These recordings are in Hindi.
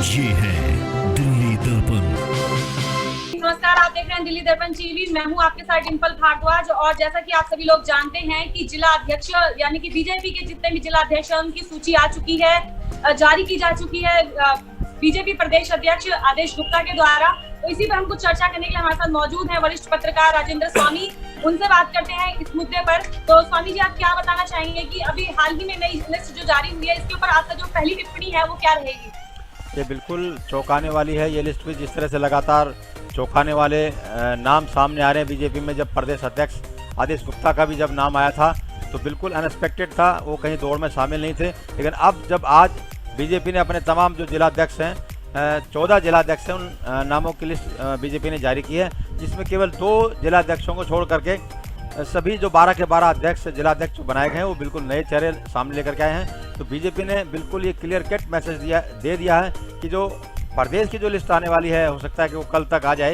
ये है दिल्ली दर्पण। नमस्कार, आप देख रहे हैं दिल्ली दर्पण टीवी। मैं हूं आपके साथ डिंपल भारद्वाज। और जैसा कि आप सभी लोग जानते हैं कि जिला अध्यक्ष यानी कि बीजेपी के जितने भी जिला अध्यक्ष हैं उनकी सूची आ चुकी है, जारी की जा चुकी है बीजेपी प्रदेश अध्यक्ष आदेश गुप्ता के द्वारा। तो इसी पर हम कुछ चर्चा करने के लिए हमारे साथ मौजूद हैं वरिष्ठ पत्रकार राजेंद्र स्वामी। उनसे बात करते हैं इस मुद्दे पर। तो स्वामी जी, आप क्या बताना चाहेंगे कि अभी हाल ही में नई लिस्ट जो जारी हुई है, इसके ऊपर आपका जो पहली टिप्पणी है वो क्या रहेगी? ये बिल्कुल चौंकाने वाली है ये लिस्ट भी, जिस तरह से लगातार चौंकाने वाले नाम सामने आ रहे हैं बीजेपी में। जब प्रदेश अध्यक्ष आदेश गुप्ता का भी जब नाम आया था तो बिल्कुल अनएक्सपेक्टेड था, वो कहीं दौड़ में शामिल नहीं थे। लेकिन अब जब आज बीजेपी ने अपने तमाम जो जिलाध्यक्ष हैं 14 जिलाध्यक्ष हैं, उन नामों की लिस्ट बीजेपी ने जारी की है, जिसमें केवल 2 जिलाध्यक्षों को छोड़ करके सभी जो 12 के 12 अध्यक्ष जिलाध्यक्ष बनाए गए हैं वो बिल्कुल नए चेहरे सामने लेकर के आए हैं। तो बीजेपी ने बिल्कुल ये क्लियर कट मैसेज दे दिया है कि जो प्रदेश की जो लिस्ट आने वाली है, हो सकता है कि वो कल तक आ जाए।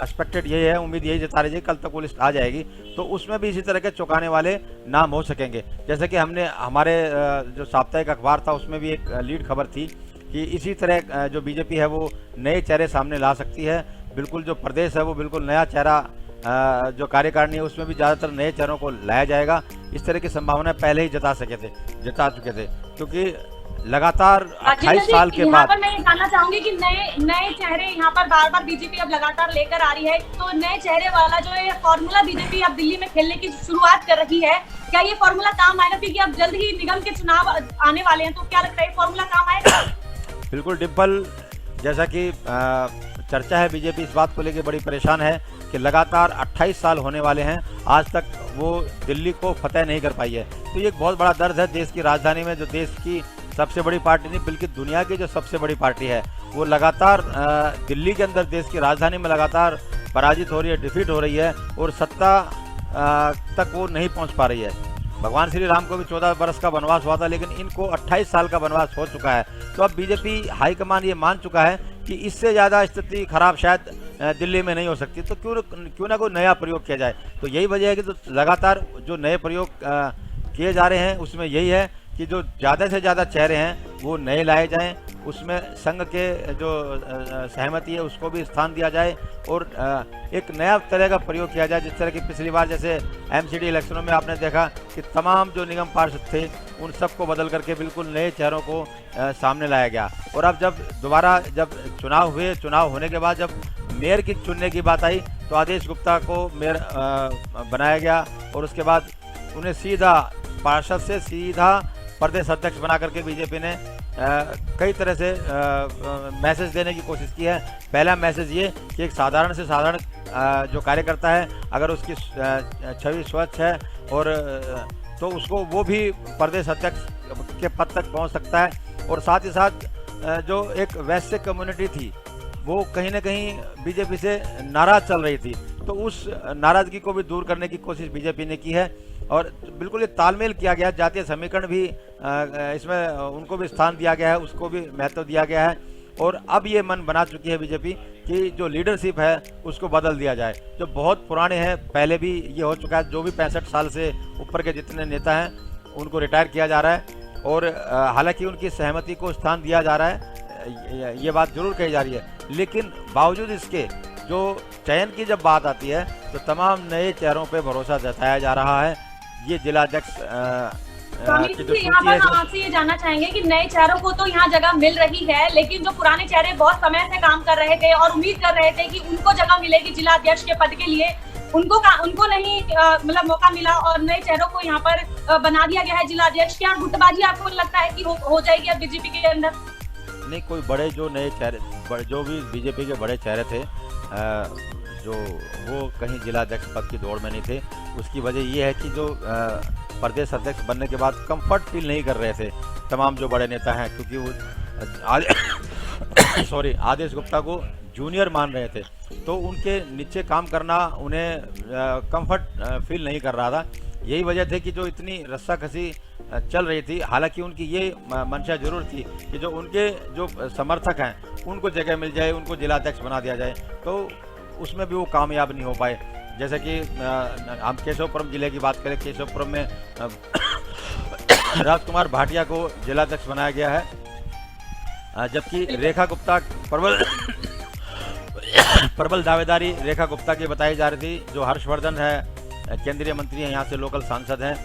एक्सपेक्टेड यही है, उम्मीद यही जता रही है, कल तक वो लिस्ट आ जाएगी। तो उसमें भी इसी तरह के चौंकाने वाले नाम हो सकेंगे। जैसे कि हमने हमारे जो साप्ताहिक अखबार था उसमें भी एक लीड खबर थी कि इसी तरह जो बीजेपी है वो नए चेहरे सामने ला सकती है। बिल्कुल जो प्रदेश है वो बिल्कुल नया चेहरा, जो कार्यकारिणी है उसमें भी ज़्यादातर नए चेहरों को लाया जाएगा। इस तरह की संभावना पहले ही जता चुके थे, क्योंकि लगातार 28 साल के बाद। मैं ये जानना चाहूंगी कि नए चेहरे यहाँ पर बार बार बीजेपी अब लगातार लेकर आ रही है, तो नए चेहरे वाला जो ये फॉर्मूला बीजेपी अब दिल्ली में खेलने की शुरुआत कर रही है, क्या ये फॉर्मूला काम आएगा? क्योंकि अब जल्द ही निगम के चुनाव आने वाले हैं, तो क्या लगता है फॉर्मूला काम आएगा? बिल्कुल डिम्पल, जैसा कि चर्चा है, बीजेपी इस बात को लेकर बड़ी परेशान है कि लगातार 28 साल होने वाले हैं, आज तक वो दिल्ली को फतेह नहीं कर पाई है। तो ये एक बहुत बड़ा दर्द है। देश की राजधानी में जो देश की सबसे बड़ी पार्टी नहीं बल्कि दुनिया की जो सबसे बड़ी पार्टी है, वो लगातार दिल्ली के अंदर देश की राजधानी में लगातार पराजित हो रही है, डिफीट हो रही है और सत्ता तक वो नहीं पहुंच पा रही है। भगवान श्री राम को भी 14 बरस का वनवास हुआ था, लेकिन इनको 28 साल का वनवास हो चुका है। तो अब बीजेपी हाईकमान ये मान चुका है कि इससे ज़्यादा स्थिति खराब शायद दिल्ली में नहीं हो सकती, तो क्यों ना कोई नया प्रयोग किया जाए। तो यही वजह है कि तो लगातार जो नए प्रयोग किए जा रहे हैं उसमें यही है कि जो ज़्यादा से ज़्यादा चेहरे हैं वो नए लाए जाएं, उसमें संघ के जो सहमति है उसको भी स्थान दिया जाए और एक नया तरह का प्रयोग किया जाए। जिस तरह की पिछली बार जैसे एमसीडी इलेक्शनों में आपने देखा कि तमाम जो निगम पार्षद थे उन सबको बदल करके बिल्कुल नए चेहरों को सामने लाया गया। और अब जब दोबारा जब चुनाव होने के बाद जब मेयर की चुनने की बात आई तो आदेश गुप्ता को मेयर बनाया गया और उसके बाद उन्हें सीधा पार्षद से सीधा प्रदेश अध्यक्ष बना करके बीजेपी ने कई तरह से मैसेज देने की कोशिश की है। पहला मैसेज ये कि एक साधारण से साधारण जो कार्यकर्ता है, अगर उसकी छवि स्वच्छ है और तो उसको वो भी प्रदेश अध्यक्ष के पद तक पहुंच सकता है। और साथ ही साथ जो एक वैश्य कम्युनिटी थी वो कहीं ना कहीं बीजेपी से नाराज चल रही थी, तो उस नाराजगी को भी दूर करने की कोशिश बीजेपी ने की है। और बिल्कुल ये तालमेल किया गया, जातीय समीकरण भी इसमें उनको भी स्थान दिया गया है, उसको भी महत्व दिया गया है। और अब ये मन बना चुकी है बीजेपी कि जो लीडरशिप है उसको बदल दिया जाए। जो बहुत पुराने हैं, पहले भी ये हो चुका है, जो भी 65 साल से ऊपर के जितने नेता हैं उनको रिटायर किया जा रहा है और हालांकि उनकी सहमति को स्थान दिया जा रहा है, ये बात जरूर कही जा रही है। लेकिन बावजूद इसके जो चयन की जब बात आती है तो तमाम नए चेहरों पे भरोसा जताया जा रहा है। ये जिलाध्यक्ष यहाँ पर हम आपसे ये जानना चाहेंगे कि नए चेहरों को तो यहाँ जगह मिल रही है, लेकिन जो पुराने चेहरे बहुत समय से काम कर रहे थे और उम्मीद कर रहे थे कि उनको जगह मिलेगी जिला अध्यक्ष के पद के लिए, उनको नहीं मतलब मौका मिला और नए चेहरों को यहाँ पर बना दिया गया है जिला अध्यक्ष। क्या गुटबाजी आपको लगता है कि हो जाएगी अब बीजेपी के अंदर? नहीं, कोई बड़े जो नए चेहरे, जो भी बीजेपी के बड़े चेहरे थे जो वो कहीं जिलाध्यक्ष पद की दौड़ में नहीं थे। उसकी वजह ये है कि जो प्रदेश अध्यक्ष बनने के बाद कंफर्ट फील नहीं कर रहे थे तमाम जो बड़े नेता हैं, क्योंकि वो आदेश गुप्ता को जूनियर मान रहे थे, तो उनके नीचे काम करना उन्हें कंफर्ट फील नहीं कर रहा था। यही वजह थी कि जो इतनी रस्साकसी चल रही थी। हालांकि उनकी ये मंशा जरूर थी कि जो उनके जो समर्थक हैं उनको जगह मिल जाए, उनको जिलाध्यक्ष बना दिया जाए, तो उसमें भी वो कामयाब नहीं हो पाए। जैसे कि हम केशवपुरम जिले की बात करें, केशवपुरम में राजकुमार भाटिया को जिलाध्यक्ष बनाया गया है। जबकि रेखा गुप्ता प्रबल दावेदारी रेखा गुप्ता की बताई जा रही थी। जो हर्षवर्धन है, केंद्रीय मंत्री हैं, यहाँ से लोकल सांसद हैं,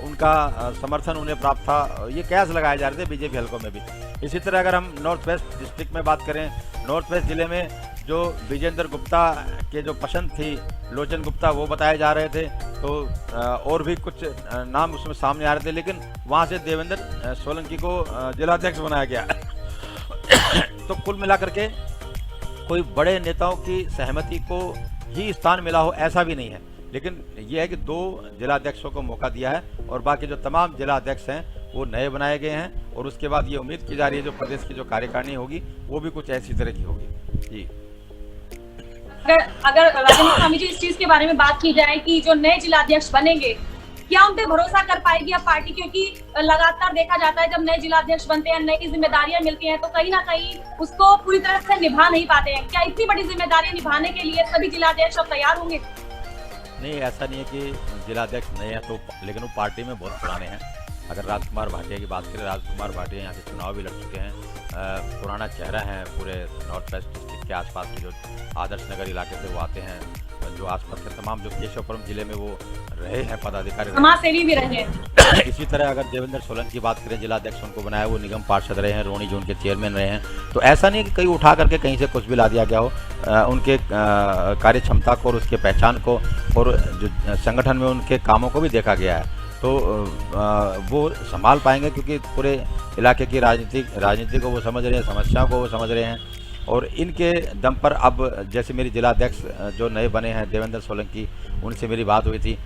उनका समर्थन उन्हें प्राप्त था। ये कयास लगाए जा रहे थे बीजेपी हलकों में भी। इसी तरह अगर हम नॉर्थ वेस्ट डिस्ट्रिक्ट में बात करें, नॉर्थ वेस्ट जिले में जो विजेंद्र गुप्ता के जो पसंद थी लोचन गुप्ता, वो बताए जा रहे थे। तो और भी कुछ नाम उसमें सामने आ रहे थे, लेकिन वहाँ से देवेंद्र सोलंकी को जिलाध्यक्ष बनाया गया। तो कुल मिलाकर के कोई बड़े नेताओं की सहमति को ही स्थान मिला हो ऐसा भी नहीं है, लेकिन यह है कि 2 जिलाध्यक्षों को मौका दिया है और बाकी जो तमाम जिलाध्यक्ष हैं वो नए बनाए गए हैं। और उसके बाद ये उम्मीद की जा रही है जो प्रदेश की जो कार्यकारिणी होगी वो भी कुछ ऐसी तरह की होगी। जी, अगर राजेंद्र स्वामी जी इस चीज के बारे में बात की जाए कि जो नए जिलाध्यक्ष बनेंगे, क्या उन पे भरोसा कर पाएगी अब पार्टी? क्योंकि लगातार देखा जाता है जब नए जिलाध्यक्ष बनते हैं, नई जिम्मेदारियां मिलती हैं, तो कहीं ना कहीं उसको पूरी तरह से निभा नहीं पाते हैं। क्या इतनी बड़ी जिम्मेदारियां निभाने के लिए सभी जिलाध्यक्ष अब तैयार होंगे? नहीं, ऐसा नहीं है कि जिलाध्यक्ष नए हैं तो, लेकिन वो पार्टी में बहुत पुराने हैं। अगर राजकुमार भाटिया की बात करें, राजकुमार भाटिया यहाँ से चुनाव भी लड़ चुके हैं, पुराना चेहरा है पूरे नॉर्थ वेस्ट डिस्ट्रिक्ट के आसपास के जो आदर्श नगर इलाके से वो आते हैं, जो आसपास के तमाम जो केशवपुरम जिले में वो रहे हैं पदाधिकारी, समाज सेवी भी रहे हैं। इसी तरह अगर देवेंद्र सोलंकी की बात करें, जिलाध्यक्ष उनको बनाया, वो निगम पार्षद रहे हैं, रोनी जोन के चेयरमैन रहे हैं। तो ऐसा नहीं कि कहीं उठा करके कहीं से कुछ भी ला दिया गया हो। उनके कार्य क्षमता को और उसके पहचान को और जो संगठन में उनके कामों को भी देखा गया है, तो वो संभाल पाएंगे, क्योंकि पूरे इलाके की राजनीति को वो समझ रहे हैं, समस्याओं को वो समझ रहे हैं। और इनके दम पर अब जैसे मेरी जिलाध्यक्ष जो नए बने हैं देवेंद्र सोलंकी, उनसे मेरी बात हुई थी,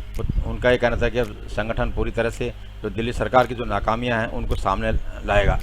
उनका ये कहना था कि अब संगठन पूरी तरह से जो दिल्ली सरकार की जो नाकामियां हैं उनको सामने लाएगा।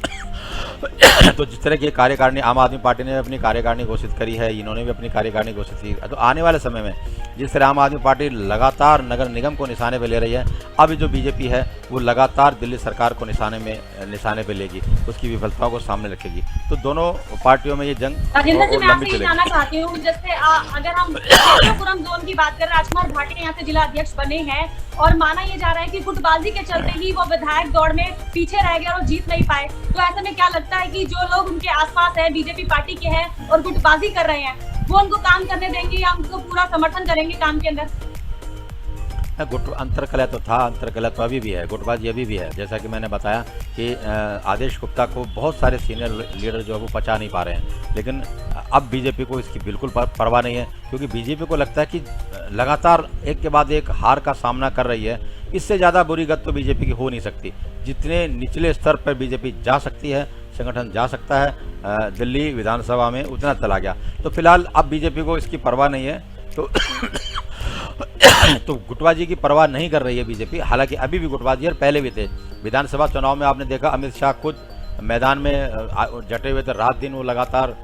तो जिस तरह की कार्यकारिणी आम आदमी पार्टी ने अपनी कार्यकारिणी घोषित करी है, इन्होंने भी अपनी कार्यकारिणी घोषित की, तो आने वाले समय में जिस तरह आम आदमी पार्टी लगातार नगर निगम को निशाने पर ले रही है, अब जो बीजेपी है वो लगातार दिल्ली सरकार को निशाने पे लेगी, उसकी विफलताओं को सामने रखेगी। तो दोनों पार्टियों में ये जंग राजेंद्र जी, मैं आपसे ये जानना चाहती हूँ, जैसे अगर हम केशवपुरम जोन की बात करें, राजकुमार भाटिया यहाँ से जिला अध्यक्ष बने हैं और माना ये जा रहा है कि गुटबाजी के चलते ही वो विधायक दौड़ में पीछे रह गए और जीत नहीं पाए। तो ऐसे में क्या लगता है कि जो लोग उनके आसपास है, बीजेपी पार्टी के हैं और गुटबाजी कर रहे हैं, वो उनको काम करने देंगे या उनको पूरा समर्थन करेंगे काम के अंदर? अंतरकलह तो था, अंतरकलह तो अभी भी है, गुटबाजी अभी भी है। जैसा कि मैंने बताया कि आदेश गुप्ता को बहुत सारे सीनियर लीडर जो है वो पचा नहीं पा रहे हैं, लेकिन अब बीजेपी को इसकी बिल्कुल परवाह नहीं है, क्योंकि बीजेपी को लगता है कि लगातार एक के बाद एक हार का सामना कर रही है। इससे ज़्यादा बुरी गत तो बीजेपी की हो नहीं सकती। जितने निचले स्तर पर बीजेपी जा सकती है, संगठन जा सकता है दिल्ली विधानसभा में, उतना चला गया। तो फिलहाल अब बीजेपी को इसकी परवाह नहीं है, तो गुटबाजी की परवाह नहीं कर रही है बीजेपी। हालांकि अभी भी गुटबाजी और पहले भी थे। विधानसभा चुनाव में आपने देखा अमित शाह खुद मैदान में जटे हुए थे, रात दिन वो लगातार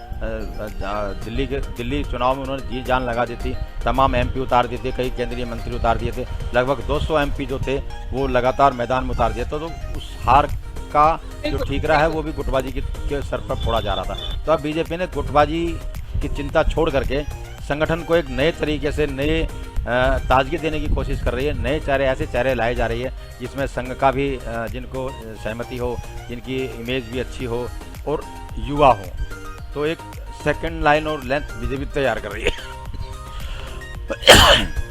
दिल्ली चुनाव में उन्होंने जी जान लगा दी थी, तमाम एमपी उतार दिए थे, कई केंद्रीय मंत्री उतार दिए थे, लगभग 200 एमपी जो थे वो लगातार मैदान में उतार दिए थे। तो उस हार का जो ठीकरा है वो भी गुटबाजी के सर पर फोड़ा जा रहा था। तो अब बीजेपी ने गुटबाजी की चिंता छोड़ करके संगठन को एक नए तरीके से नए ताजगी देने की कोशिश कर रही है। नए चेहरे, ऐसे चेहरे लाए जा रही है जिसमें संघ का भी जिनको सहमति हो, जिनकी इमेज भी अच्छी हो और युवा हो। तो एक सेकंड लाइन और लेंथ बीजेपी तैयार कर रही है।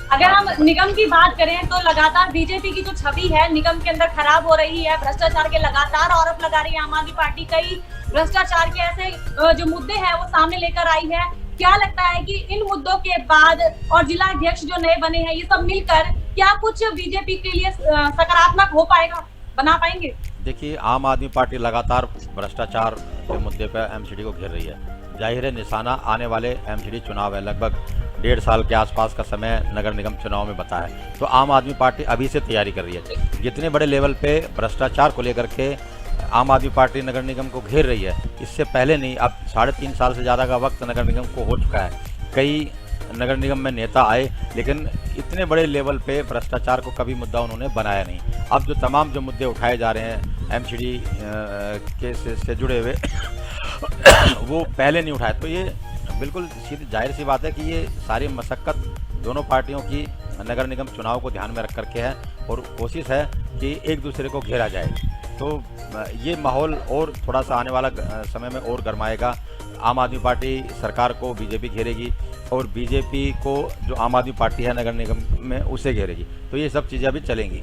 अगर हम निगम की बात करें तो लगातार बीजेपी की जो छवि है निगम के अंदर खराब हो रही है। भ्रष्टाचार के लगातार आरोप लगा रही है आम आदमी पार्टी। कई भ्रष्टाचार के ऐसे जो मुद्दे हैं वो सामने लेकर आई है। क्या लगता है कि इन मुद्दों के बाद और जिला अध्यक्ष जो नए बने हैं, ये सब मिलकर क्या कुछ बीजेपी के लिए सकारात्मक हो पाएगा, बना पाएंगे? देखिए, आम आदमी पार्टी लगातार भ्रष्टाचार के मुद्दे पर एमसीडी को घेर रही है। जाहिर है निशाना आने वाले एमसीडी चुनाव है, लगभग 1.5 साल के आसपास का समय नगर निगम चुनाव में बता है। तो आम आदमी पार्टी अभी से तैयारी कर रही है। जितने बड़े लेवल पे भ्रष्टाचार को लेकर के आम आदमी पार्टी नगर निगम को घेर रही है, इससे पहले नहीं, अब 3.5 साल से ज़्यादा का वक्त नगर निगम को हो चुका है। कई नगर निगम में नेता आए, लेकिन इतने बड़े लेवल पे भ्रष्टाचार को कभी मुद्दा उन्होंने बनाया नहीं। अब जो तमाम जो मुद्दे उठाए जा रहे हैं एमसीडी के से जुड़े हुए वो पहले नहीं उठाए। तो ये बिल्कुल सीधी जाहिर सी बात है कि ये सारी मशक्क़त दोनों पार्टियों की नगर निगम चुनाव को ध्यान में रख करके है और कोशिश है कि एक दूसरे को घेरा जाए। तो ये माहौल और थोड़ा सा आने वाला समय में और गर्माएगा। आम आदमी पार्टी सरकार को बीजेपी घेरेगी और बीजेपी को जो आम आदमी पार्टी है नगर निगम में उसे घेरेगी। तो ये सब चीज़ें अभी चलेंगी।